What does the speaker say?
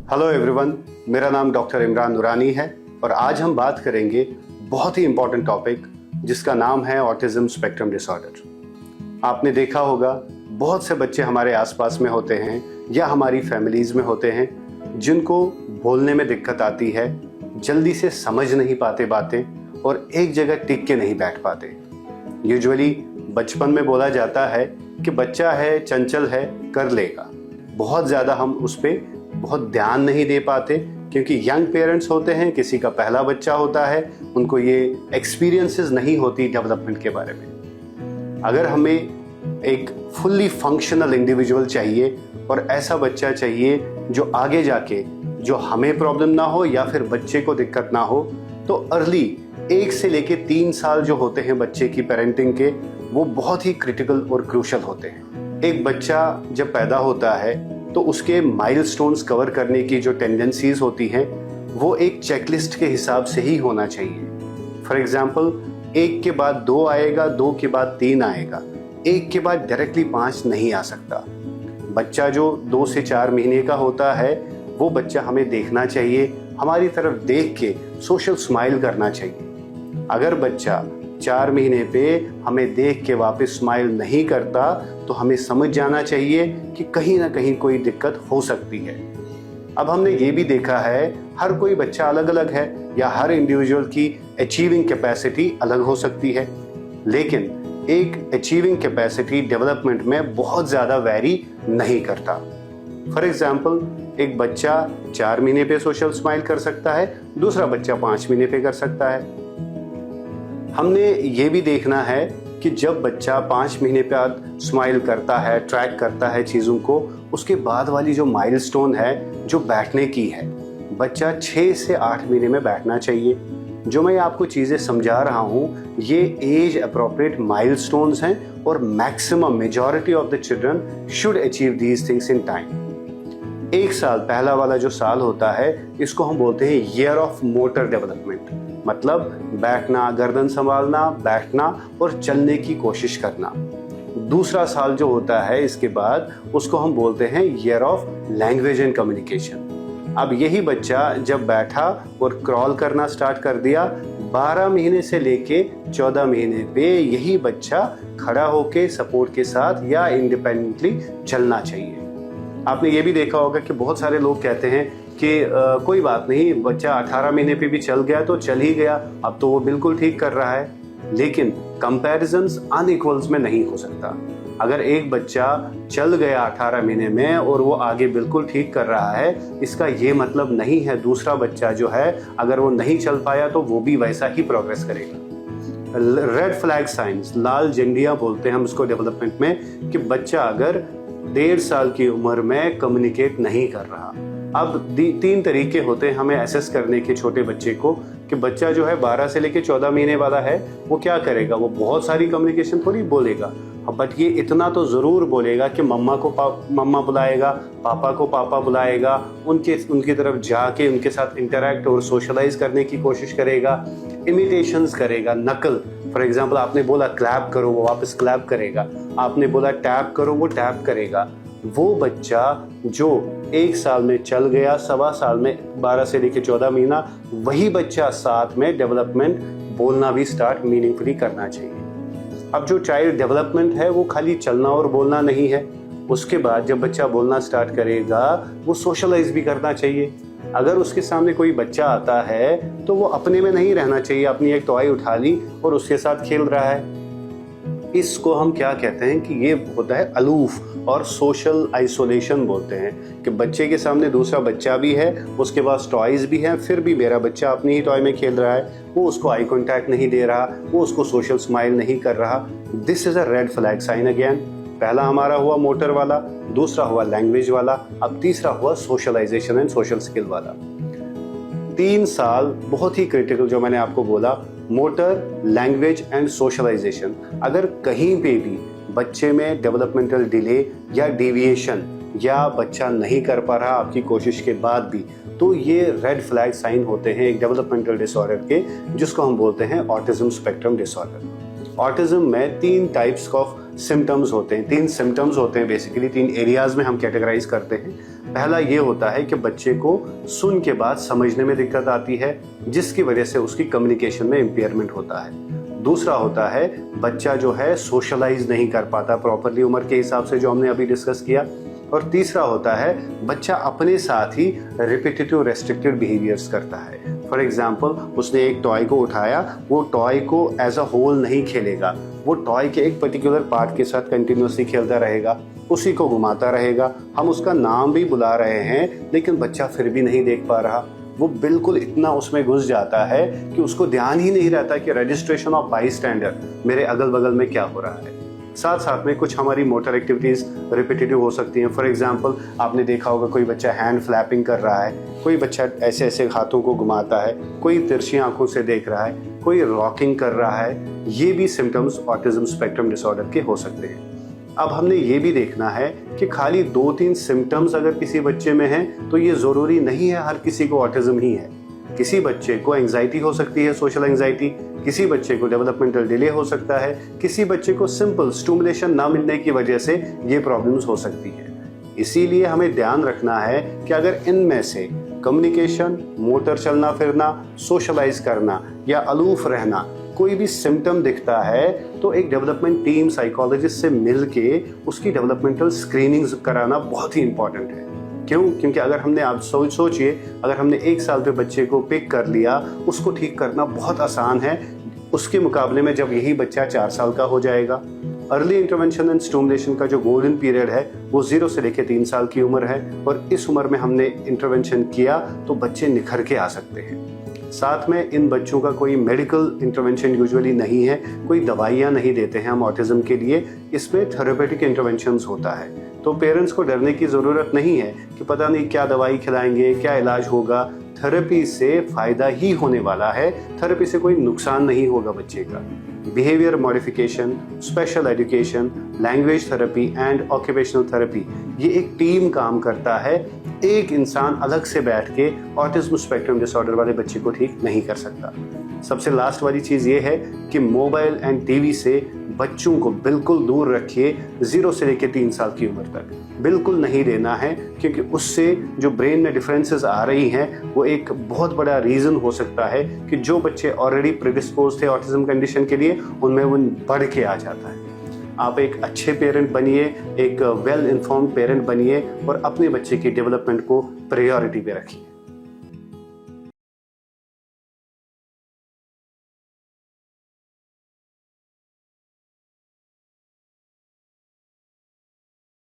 Hello everyone, मेरा नाम doctor Imran नूरानी है और आज हम बात करेंगे बहुत ही इम्पोर्टेंट टॉपिक जिसका नाम है ऑटिज्म स्पेक्ट्रम डिसऑर्डर। आपने देखा होगा बहुत से बच्चे हमारे आसपास में होते हैं या हमारी फैमिलीज में होते हैं जिनको बोलने में दिक्कत आती है, जल्दी से समझ नहीं पाते बातें और एक जगह टिक के नहीं बैठ पाते। यूजुअली बचपन में बोला जाता है कि बच्चा है, चंचल है, कर लेगा। बहुत ज़्यादा हम उस पर बहुत ध्यान नहीं दे पाते क्योंकि यंग पेरेंट्स होते हैं, किसी का पहला बच्चा होता है, उनको ये एक्सपीरियंसेस नहीं होती डेवलपमेंट के बारे में। अगर हमें एक फुल्ली फंक्शनल इंडिविजुअल चाहिए और ऐसा बच्चा चाहिए जो आगे जाके जो हमें प्रॉब्लम ना हो या फिर बच्चे को दिक्कत ना हो, तो अर्ली 1 से लेके 3 साल जो होते हैं बच्चे की पेरेंटिंग के, वो बहुत ही क्रिटिकल और क्रूशल होते हैं। एक बच्चा जब पैदा होता है तो उसके माइलस्टोन्स कवर करने की जो टेंडेंसीज होती हैं वो एक चेकलिस्ट के हिसाब से ही होना चाहिए। फॉर एग्जांपल 1 के बाद 2 आएगा, 2 के बाद 3 आएगा, 1 के बाद डायरेक्टली 5 नहीं आ सकता। बच्चा जो 2 से 4 महीने का होता है वो बच्चा हमें देखना चाहिए, हमारी तरफ देख के सोशल स्माइल करना चाहिए। अगर बच्चा 4 महीने पे हमें देख के वापस स्माइल नहीं करता तो हमें समझ जाना चाहिए कि कहीं ना कहीं कोई दिक्कत हो सकती है। अब हमने ये भी देखा है हर कोई बच्चा अलग अलग है या हर इंडिविजुअल की अचीविंग कैपेसिटी अलग हो सकती है, लेकिन एक अचीविंग कैपेसिटी डेवलपमेंट में बहुत ज़्यादा वेरी नहीं करता। फॉर एग्जाम्पल एक बच्चा 4 महीने पे सोशल स्माइल कर सकता है, दूसरा बच्चा 5 महीने पे कर सकता है। हमने ये भी देखना है कि जब बच्चा 5 महीने बाद स्माइल करता है, ट्रैक करता है चीज़ों को, उसके बाद वाली जो माइलस्टोन है जो बैठने की है, बच्चा 6 से 8 महीने में बैठना चाहिए। जो मैं आपको चीज़ें समझा रहा हूँ ये एज अप्रोप्रिएट माइलस्टोन्स हैं और maximum majority of the children should achieve these things in time. 1 साल पहला वाला जो साल होता है इसको हम बोलते हैं ईयर ऑफ मोटर डेवलपमेंट, मतलब बैठना, गर्दन संभालना, बैठना और चलने की कोशिश करना। दूसरा साल जो होता है इसके बाद उसको हम बोलते हैं year of language and communication. अब यही बच्चा जब बैठा और क्रॉल करना स्टार्ट कर दिया, 12 महीने से लेके 14 महीने पे यही बच्चा खड़ा होके सपोर्ट के साथ या इंडिपेंडेंटली चलना चाहिए। आपने ये भी देखा होगा कि बहुत सारे लोग कहते हैं कि कोई बात नहीं, बच्चा 18 महीने पे भी चल गया तो चल ही गया, अब तो वो बिल्कुल ठीक कर रहा है। लेकिन कंपैरिजंस अनइक्वल्स में नहीं हो सकता। अगर एक बच्चा चल गया 18 महीने में और वो आगे बिल्कुल ठीक कर रहा है, इसका ये मतलब नहीं है दूसरा बच्चा जो है अगर वो नहीं चल पाया तो वो भी वैसा ही प्रोग्रेस करेगा। रेड फ्लैग साइंस, लाल झंडियां बोलते हैं हम उसको डेवलपमेंट में, कि बच्चा अगर 1.5 साल की उम्र में कम्युनिकेट नहीं कर रहा। अब 3 तरीके होते हैं हमें एसेस करने के छोटे बच्चे को कि बच्चा जो है 12 से लेके 14 महीने वाला है वो क्या करेगा। वो बहुत सारी कम्युनिकेशन थोड़ी बोलेगा, बट ये इतना तो ज़रूर बोलेगा कि मम्मा को मम्मा बुलाएगा, पापा को पापा बुलाएगा, उनकी तरफ जाके उनके साथ इंटरेक्ट और सोशलाइज करने की कोशिश करेगा, इमिटेशंस करेगा, नकल। फॉर एग्जाम्पल आपने बोला क्लैप करो, वो वापस क्लैप करेगा, आपने बोला टैप करो, वो टैप करेगा। वो बच्चा जो 1 साल में चल गया, 1.25 साल में 12 से लेकर 14 महीना, वही बच्चा साथ में डेवलपमेंट बोलना भी स्टार्ट मीनिंगफुली करना चाहिए। अब जो चाइल्ड डेवलपमेंट है वो खाली चलना और बोलना नहीं है। उसके बाद जब बच्चा बोलना स्टार्ट करेगा वो सोशलाइज भी करना चाहिए। अगर उसके सामने कोई बच्चा आता है तो वो अपने में नहीं रहना चाहिए, अपनी एक टॉय उठा ली और उसके साथ खेल रहा है। इसको हम क्या कहते हैं कि ये होता है अलूफ और सोशल आइसोलेशन बोलते हैं, कि बच्चे के सामने दूसरा बच्चा भी है, उसके पास टॉयज भी हैं, फिर भी मेरा बच्चा अपनी ही टॉय में खेल रहा है, वो उसको आई कांटेक्ट नहीं दे रहा, वो उसको सोशल स्माइल नहीं कर रहा। This is a red flag sign again. पहला हमारा हुआ मोटर वाला, दूसरा हुआ लैंग्वेज वाला, अब तीसरा हुआ सोशलाइजेशन एंड सोशल स्किल वाला। 3 साल बहुत ही क्रिटिकल, जो मैंने आपको बोला, मोटर, लैंग्वेज एंड सोशलाइजेशन। अगर कहीं पे भी बच्चे में डेवलपमेंटल डिले या डेविएशन या बच्चा नहीं कर पा रहा आपकी कोशिश के बाद भी, तो ये रेड फ्लैग साइन होते हैं एक डेवलपमेंटल डिसऑर्डर के, जिसको हम बोलते हैं ऑटिज्म स्पेक्ट्रम डिसऑर्डर। ऑटिज्म में 3 टाइप्स ऑफ सिम्टम्स होते हैं, 3 सिम्टम्स होते हैं, बेसिकली 3 एरियाज में हम कैटेगराइज करते हैं। पहला ये होता है कि बच्चे को सुन के बाद समझने में दिक्कत आती है, जिसकी वजह से उसकी कम्युनिकेशन में इम्पेयरमेंट होता है। दूसरा होता है बच्चा जो है सोशलाइज नहीं कर पाता प्रॉपरली उम्र के हिसाब से, जो हमने अभी डिस्कस किया। और तीसरा होता है बच्चा अपने साथ ही रिपीटेटिव रेस्ट्रिक्टेड बिहेवियर्स करता है। फॉर एग्जाम्पल, उसने एक टॉय को उठाया, वो टॉय को एज अ होल नहीं खेलेगा, वो टॉय के एक पर्टिकुलर पार्ट के साथ कंटिन्यूसली खेलता रहेगा, उसी को घुमाता रहेगा। हम उसका नाम भी बुला रहे हैं लेकिन बच्चा फिर भी नहीं देख पा रहा। वो बिल्कुल इतना उसमें घुस जाता है कि उसको ध्यान ही नहीं रहता कि रजिस्ट्रेशन ऑफ बाईस्टैंडर, मेरे अगल बगल में क्या हो रहा है। साथ साथ में कुछ हमारी मोटर एक्टिविटीज़ रिपीटेटिव हो सकती हैं। फॉर एग्जांपल, आपने देखा होगा कोई बच्चा हैंड फ्लैपिंग कर रहा है, कोई बच्चा ऐसे ऐसे हाथों को घुमाता है, कोई तिरछी आंखों से देख रहा है, कोई रॉकिंग कर रहा है। ये भी सिम्टम्स ऑटिज्म स्पेक्ट्रम डिसऑर्डर के हो सकते हैं। अब हमने ये भी देखना है कि खाली 2-3 सिम्टम्स अगर किसी बच्चे में हैं तो ये ज़रूरी नहीं है हर किसी को ऑटिज्म ही है। किसी बच्चे को एंजाइटी हो सकती है, सोशल एंजाइटी, किसी बच्चे को डेवलपमेंटल डिले हो सकता है, किसी बच्चे को सिंपल स्टिमुलेशन ना मिलने की वजह से ये प्रॉब्लम्स हो सकती है। इसीलिए हमें ध्यान रखना है कि अगर इनमें से कम्युनिकेशन, मोटर चलना फिरना, सोशलाइज करना या अलूफ रहना कोई भी सिम्टम दिखता है तो एक डेवलपमेंट टीम साइकोलॉजिस्ट से मिलके उसकी डेवलपमेंटल स्क्रीनिंग्स कराना बहुत ही इंपॉर्टेंट है। क्यों? क्योंकि अगर हमने, आप सोचिए, अगर हमने 1 साल पे बच्चे को पिक कर लिया, उसको ठीक करना बहुत आसान है, उसके मुकाबले में जब यही बच्चा 4 साल का हो जाएगा। अर्ली इंटरवेंशन एंड स्टिमुलेशन का जो गोल्डन पीरियड है वो 0 से लेकर 3 साल की उम्र है, और इस उम्र में हमने इंटरवेंशन किया तो बच्चे निखर के आ सकते हैं। साथ में इन बच्चों का कोई मेडिकल इंटरवेंशन यूजुअली नहीं है, कोई दवाइयाँ नहीं देते हैं हम ऑटिज्म के लिए, इसमें थेरेपेटिक इंटरवेंशंस होता है। तो पेरेंट्स को डरने की ज़रूरत नहीं है कि पता नहीं क्या दवाई खिलाएंगे, क्या इलाज होगा। थेरेपी से फ़ायदा ही होने वाला है, थेरेपी से कोई नुकसान नहीं होगा बच्चे का। Behaviour modification, special education, language therapy and occupational therapy, ये एक टीम काम करता है। एक इंसान अलग से बैठ के ऑटिज्म स्पेक्ट्रम डिसऑर्डर वाले बच्चे को ठीक नहीं कर सकता। सबसे लास्ट वाली चीज़ ये है कि मोबाइल एंड टीवी से बच्चों को बिल्कुल दूर रखिए। 0 से लेकर 3 साल की उम्र तक बिल्कुल नहीं देना है, क्योंकि उससे जो ब्रेन में डिफरेंसेस आ रही हैं वो एक बहुत बड़ा रीज़न हो सकता है कि जो बच्चे ऑलरेडी प्रेडिस्पोज थे ऑटिज्म कंडीशन के लिए, उनमें वो बढ़ के आ जाता है। आप एक अच्छे पेरेंट बनिए, एक वेल इन्फॉर्म्ड पेरेंट बनिए और अपने बच्चे की डेवलपमेंट को प्रायोरिटी पे रखिए।